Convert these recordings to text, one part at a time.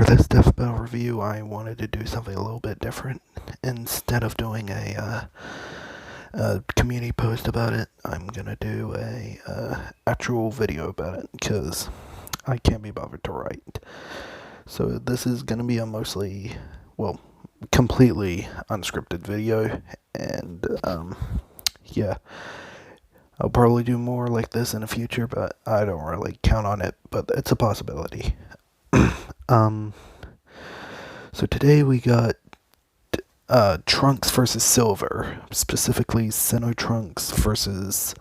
for this Death Bell review, I wanted to do something a little bit different. Instead of doing a community post about it, I'm gonna do a actual video about it because I can't be bothered to write. So this is gonna be a mostly, completely unscripted video, and yeah, I'll probably do more like this in the future, but I don't really count on it. But it's a possibility. So today we got Trunks versus Silver, specifically Xeno Trunks versus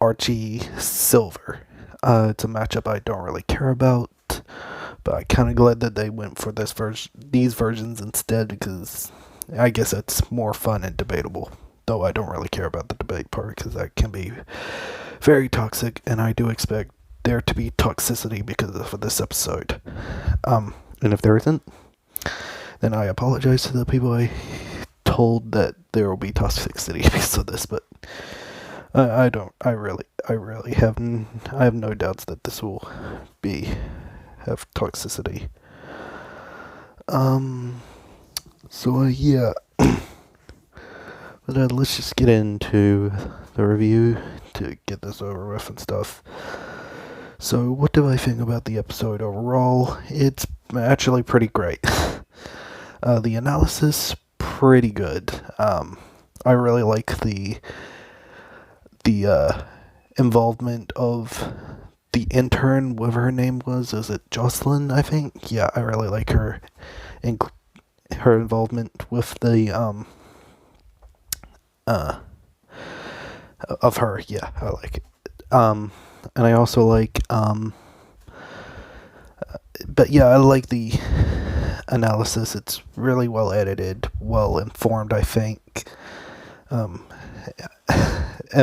Archie Silver. It's a matchup I don't really care about, but I'm kind of glad that they went for these versions instead, because I guess it's more fun and debatable. Though I don't really care about the debate part, because that can be very toxic, and I do expect there to be toxicity because of this episode. And if there isn't, then I apologize to the people I told that there will be toxicity because of this, but I have no doubts that this will have toxicity. Yeah. But let's just get into the review to get this over with and stuff. So, what do I think about the episode overall? It's actually pretty great. The analysis, pretty good. I really like the involvement of the intern, whatever her name was. Is it Jocelyn, I think? Yeah, I really like her involvement with the of her. Yeah, I like it. And I also like but yeah, I like the analysis. It's really well edited, well informed, I think, in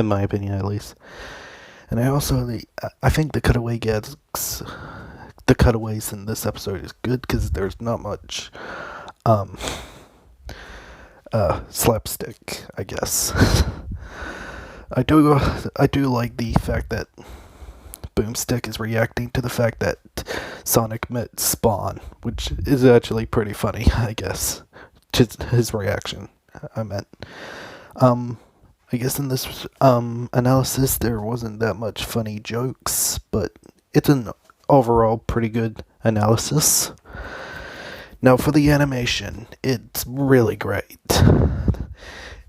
my opinion at least. And I think the cutaways in this episode is good, because there's not much slapstick, I guess. I do like the fact that Boomstick is reacting to the fact that Sonic met Spawn, which is actually pretty funny, I guess. Just his reaction, I meant. I guess in this analysis there wasn't that much funny jokes, but it's an overall pretty good analysis. Now for the animation, it's really great.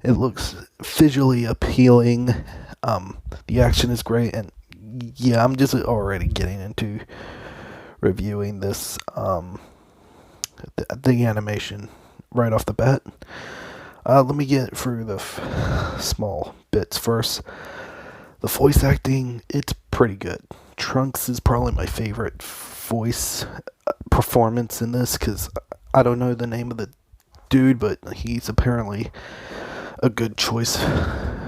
It looks visually appealing. The action is great, and yeah, I'm just already getting into reviewing this, the animation right off the bat. Let me get through the small bits first. The voice acting, it's pretty good. Trunks is probably my favorite voice performance in this, because I don't know the name of the dude, but he's apparently a good choice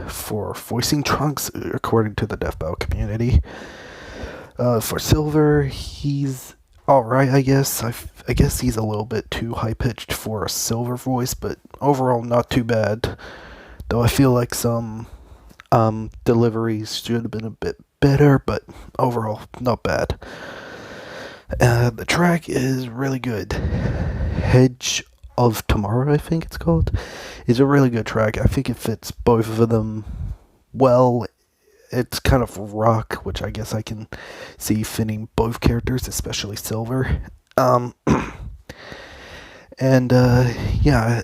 for voicing Trunks, according to the Death Bell community. For Silver, he's alright, I guess. I guess he's a little bit too high-pitched for a Silver voice, but overall not too bad. Though I feel like some deliveries should have been a bit better, but overall not bad. The track is really good. Hedge of Tomorrow, I think it's called, is a really good track. I think it fits both of them well. It's kind of rock, which I guess I can see fitting both characters, especially Silver. Yeah,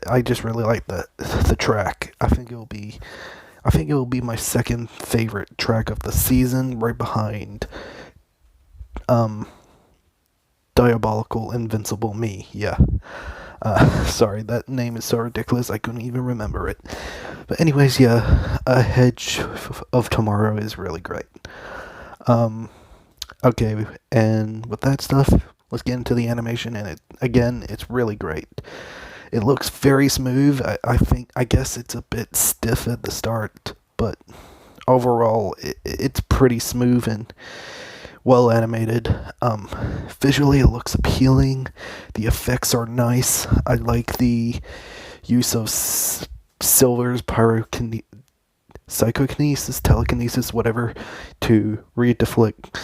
I just really like the track. I think it will be my second favorite track of the season, right behind Diabolical Invincible Me. Yeah. Sorry, that name is so ridiculous I couldn't even remember it. But anyways, yeah, A Hedge of Tomorrow is really great. Okay, and with that stuff, let's get into the animation, and it's really great. It looks very smooth. I guess it's a bit stiff at the start, but overall, it's pretty smooth and well animated. Visually, it looks appealing. The effects are nice. I like the use of Silver's psychokinesis, telekinesis, whatever, to redeflect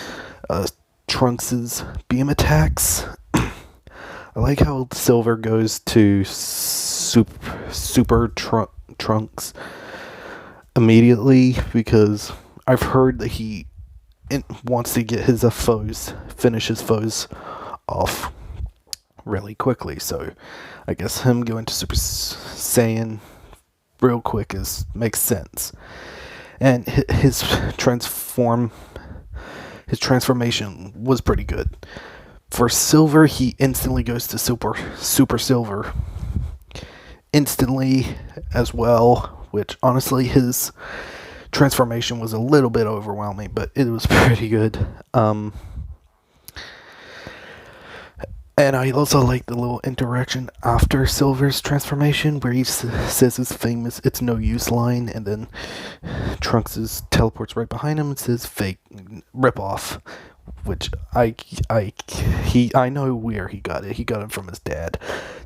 Trunks' beam attacks. I like how Silver goes to super Trunks immediately, because I've heard that he wants to get his finish his foes off really quickly. So I guess him going to Super Saiyan real quick makes sense. And his transformation was pretty good. For Silver, he instantly goes to Super Silver instantly as well, which honestly his transformation was a little bit overwhelming, but it was pretty good. And I also like the little interaction after Silver's transformation, where he says his famous "it's no use" line, and then Trunks teleports right behind him and says "fake rip off," which I know where he got it. He got it from his dad,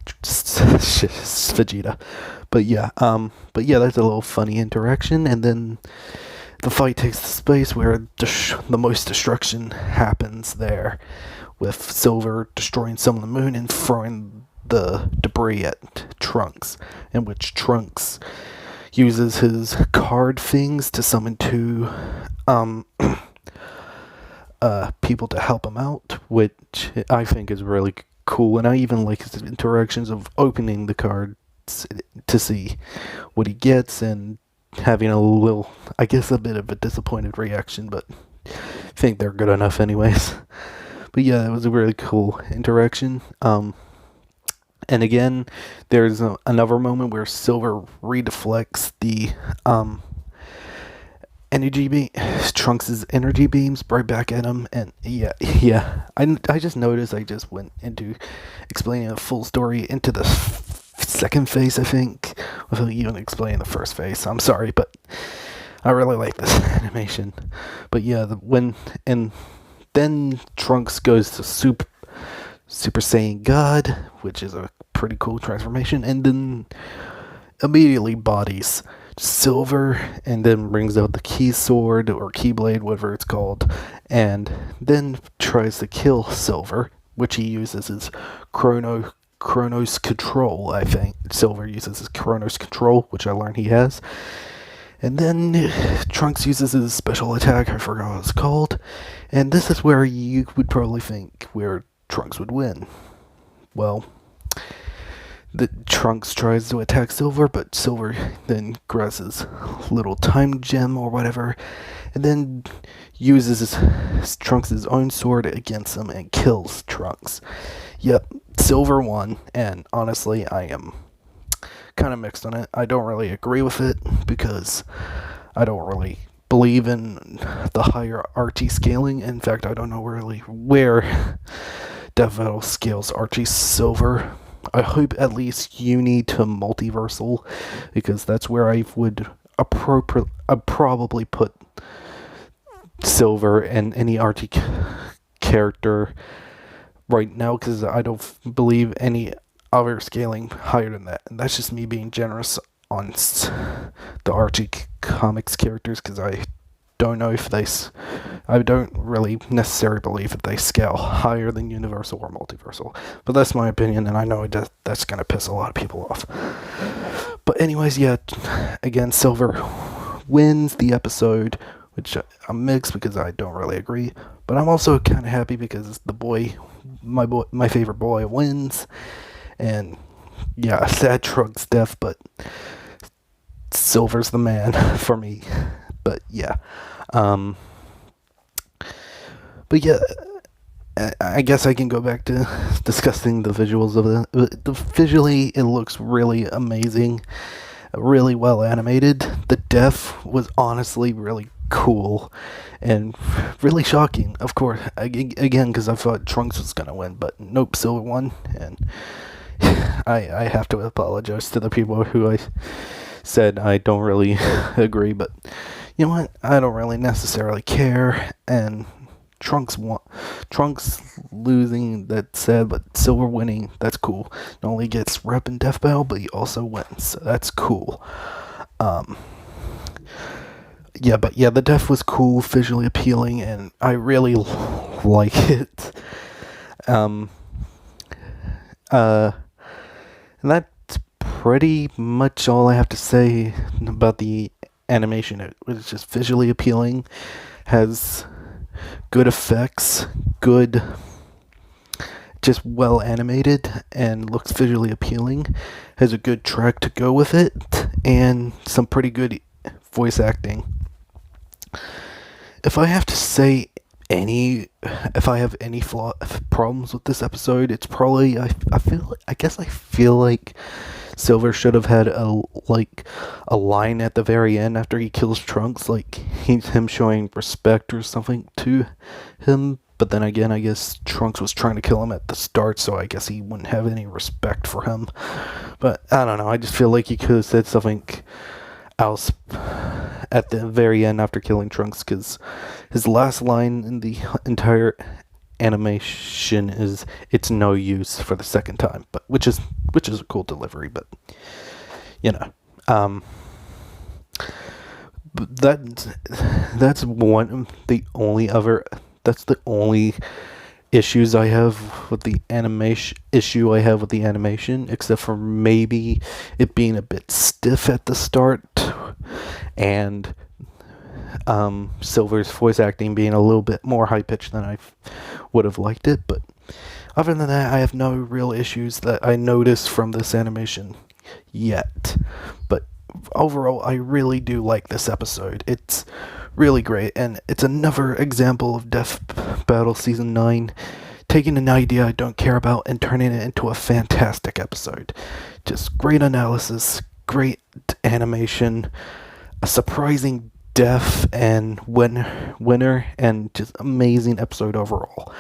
Vegeta. But yeah, that's a little funny interaction, and then the fight takes the space where the most destruction happens there, with Silver destroying some of the moon and throwing the debris at Trunks, in which Trunks uses his card things to summon two people to help him out, which I think is really cool. And I even like his interactions of opening the cards to see what he gets and having a little, I guess, a bit of a disappointed reaction, but I think they're good enough anyways. But yeah, it was a really cool interaction. And again, there's another moment where Silver redeflects the Trunks' energy beams right back at him. And yeah. I just noticed I just went into explaining a full story into the second phase, I think, without even explaining the first phase. I'm sorry, but I really like this animation. But yeah, then Trunks goes to Super Saiyan God, which is a pretty cool transformation, and then immediately bodies Silver, and then brings out the Key Sword, or Keyblade, whatever it's called, and then tries to kill Silver, which he uses his Chronos Control, I think. Silver uses his Chronos Control, which I learned he has. And then Trunks uses his special attack, I forgot what it's called, and this is where you would probably think where Trunks would win. Well, the Trunks tries to attack Silver, but Silver then grabs his little time gem or whatever, and then uses Trunks' own sword against him and kills Trunks. Yep, Silver won, and honestly, I am kind of mixed on it. I don't really agree with it, because I don't really believe in the higher Archie scaling. In fact, I don't know really where Death Battle scales Archie Silver. I hope at least uni to multiversal, because that's where I would probably put Silver and any Archie character right now, because I don't believe any other scaling higher than that. And that's just me being generous on the Archie comics characters, because I don't know if I don't really necessarily believe that they scale higher than Universal or Multiversal. But that's my opinion, and I know that's going to piss a lot of people off. But anyways, yeah, again, Silver wins the episode, which I'm mixed because I don't really agree. But I'm also kind of happy because my favorite boy wins. And yeah, sad Trunks' death, but Silver's the man for me. But yeah, I guess I can go back to discussing the visuals of the visually, it looks really amazing, really well animated. The death was honestly really cool and really shocking, of course, again, because I thought Trunks was gonna win, but nope, Silver won. And I have to apologize to the people who I said I don't really agree, but you know what? I don't really necessarily care, and Trunks losing, that's sad, but Silver winning, that's cool. Not only gets rep in Death Battle, but he also wins, so that's cool. The death was cool, visually appealing, and I really like it. Uh, and that's pretty much all I have to say about the animation. It was just visually appealing, has good effects, good, just well animated, and looks visually appealing, has a good track to go with it, and some pretty good voice acting. If I have to say if I have any problems with this episode, it's probably I guess I feel like Silver should have had a line at the very end after he kills Trunks, like him showing respect or something to him. But then again, I guess Trunks was trying to kill him at the start, so I guess he wouldn't have any respect for him. But I don't know. I just feel like he could have said something else at the very end after killing Trunks, because his last line in the entire animation is "It's no use" for the second time, but which is a cool delivery. But you know, but that's the only issues I have with the animation, except for maybe it being a bit stiff at the start, and Silver's voice acting being a little bit more high pitched than I would have liked it. But other than that, I have no real issues that I noticed from this animation yet. But overall, I really do like this episode. It's really great, and it's another example of Death Battle Season 9 taking an idea I don't care about and turning it into a fantastic episode. Just great analysis, great animation, a surprising death and winner, and just amazing episode overall.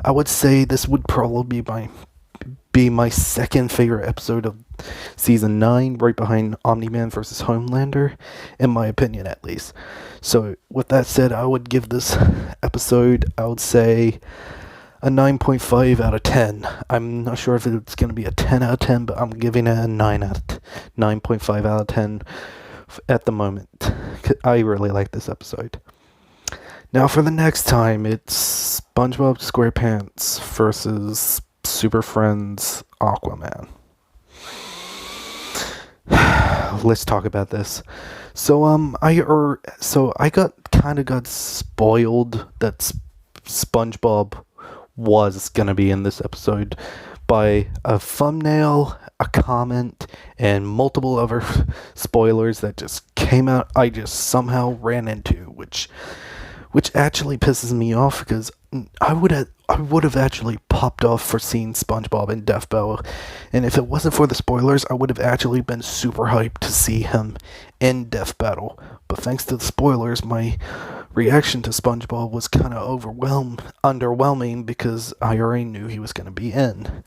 I would say this would probably be my second favorite episode of Season 9, right behind Omni-Man vs. Homelander, in my opinion at least. So with that said, I would give this episode, I would say, a 9.5 out of 10. I'm not sure if it's going to be a 10 out of 10, but I'm giving it a 9.5 out of 10 at the moment. I really like this episode. Now for the next time, it's SpongeBob SquarePants versus Super Friends Aquaman. Let's talk about this. So I got spoiled that SpongeBob was gonna be in this episode by a thumbnail, a comment, and multiple other spoilers that just came out. I just somehow ran into, which actually pisses me off, because I would have actually popped off for seeing SpongeBob in Death Battle, and if it wasn't for the spoilers, I would have actually been super hyped to see him in Death Battle. But thanks to the spoilers, my reaction to SpongeBob was kind of underwhelming, because I already knew he was going to be in.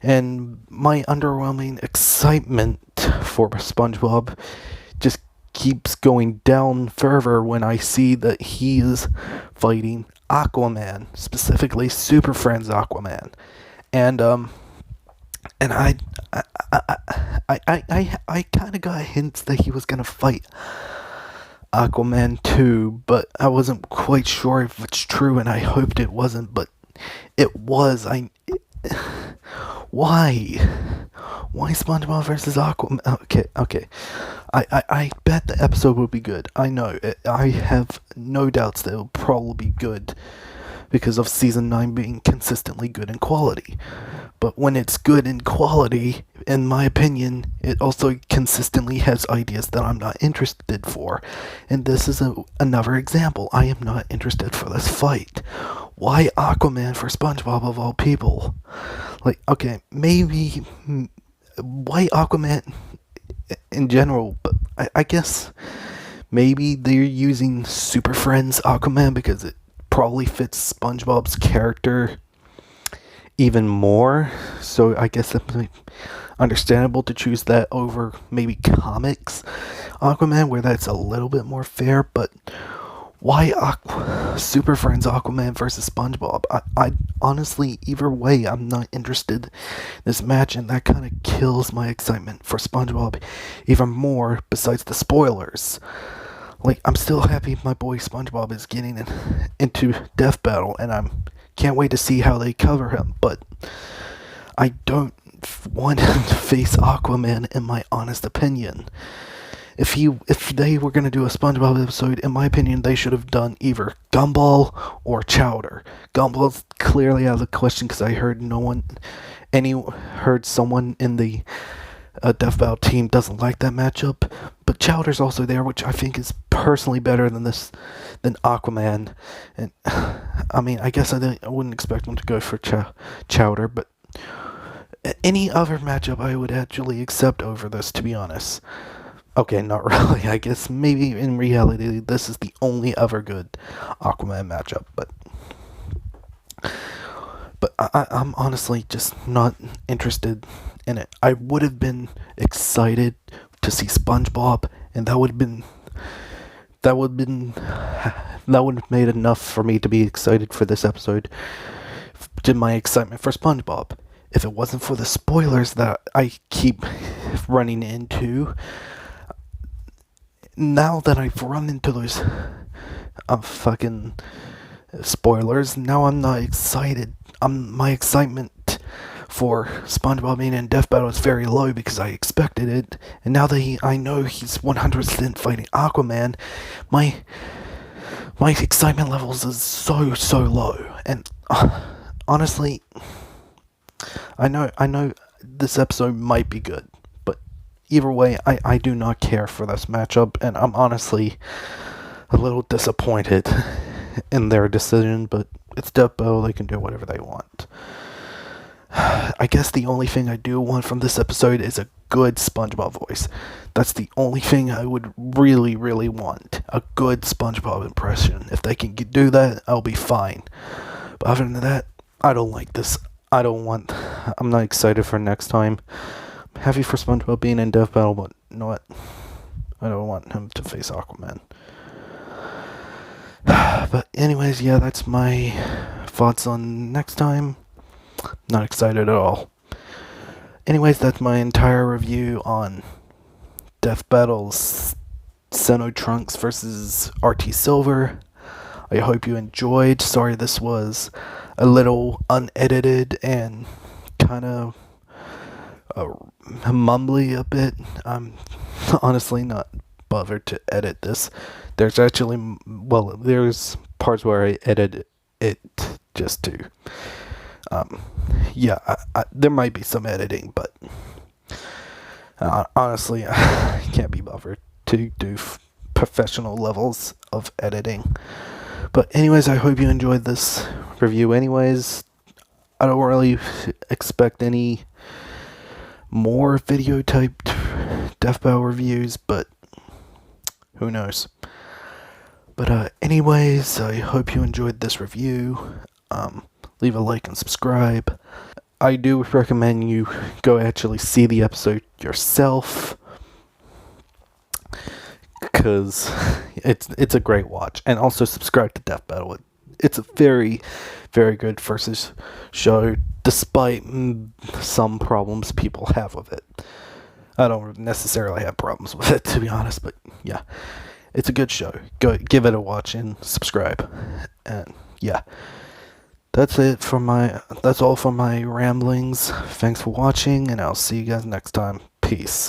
And my underwhelming excitement for SpongeBob just keeps going down further when I see that he is fighting Aquaman, specifically Super Friends Aquaman, and I kind of got hints that he was gonna fight Aquaman too, but I wasn't quite sure if it's true, and I hoped it wasn't, but it was. Why SpongeBob versus Aquaman? Okay. I bet the episode will be good. I know. I have no doubts that it will probably be good, because of Season 9 being consistently good in quality. But when it's good in quality, in my opinion, it also consistently has ideas that I'm not interested for. And this is another example. I am not interested for this fight. Why Aquaman for SpongeBob of all people? Like, okay, maybe why Aquaman in general, but I guess maybe they're using Super Friends Aquaman because it probably fits SpongeBob's character even more, so I guess it's understandable to choose that over maybe comics Aquaman, where that's a little bit more fair. But why Super Friends Aquaman versus SpongeBob? I honestly, either way, I'm not interested in this match, and that kind of kills my excitement for SpongeBob even more, besides the spoilers. Like, I'm still happy my boy SpongeBob is getting into Death Battle, and can't wait to see how they cover him, but I don't want him to face Aquaman, in my honest opinion. If they were going to do a SpongeBob episode, in my opinion, they should have done either Gumball or Chowder. Gumball's clearly out of the question because I heard someone in the Death Battle team doesn't like that matchup. But Chowder's also there, which I think is personally better than Aquaman. And I mean, I guess I wouldn't expect them to go for Chowder, but any other matchup I would actually accept over this, to be honest. Okay, not really. I guess maybe in reality this is the only other good Aquaman matchup, but I'm honestly just not interested in it. I would have been excited to see SpongeBob, and that would have made enough for me to be excited for this episode. To my excitement for SpongeBob. If it wasn't for the spoilers that I keep running into, now that I've run into those fucking spoilers, now I'm not excited. My excitement for SpongeBob being in Death Battle is very low because I expected it, and now that I know he's 100% fighting Aquaman, my excitement levels is so low. And honestly, I know this episode might be good, but either way, I do not care for this matchup, and I'm honestly a little disappointed in their decision, but it's Death Battle, they can do whatever they want. I guess the only thing I do want from this episode is a good SpongeBob voice. That's the only thing I would really, really want. A good SpongeBob impression. If they can do that, I'll be fine. But other than that, I don't like this. I'm not excited for next time. I'm happy for SpongeBob being in Death Battle, but you know what? I don't want him to face Aquaman. But anyways, yeah, that's my thoughts on next time. Not excited at all. Anyways, that's my entire review on Death Battle's Xeno Trunks versus Archie Silver. I hope you enjoyed. Sorry this was a little unedited and kind of mumbly a bit. I'm honestly not bothered to edit this. There's parts where I edit it just to there might be some editing, but honestly, I can't be bothered to do professional levels of editing. But anyways, I hope you enjoyed this review anyways. I don't really expect any more video typed Death Battle reviews, but who knows. But anyways, I hope you enjoyed this review. Leave a like and subscribe. I do recommend you go actually see the episode yourself, because it's a great watch. And also subscribe to Death Battle. It's a very, very good versus show, despite some problems people have with it. I don't necessarily have problems with it, to be honest, but yeah, it's a good show. Go give it a watch and subscribe. And yeah, that's all for my ramblings. Thanks for watching, and I'll see you guys next time. Peace.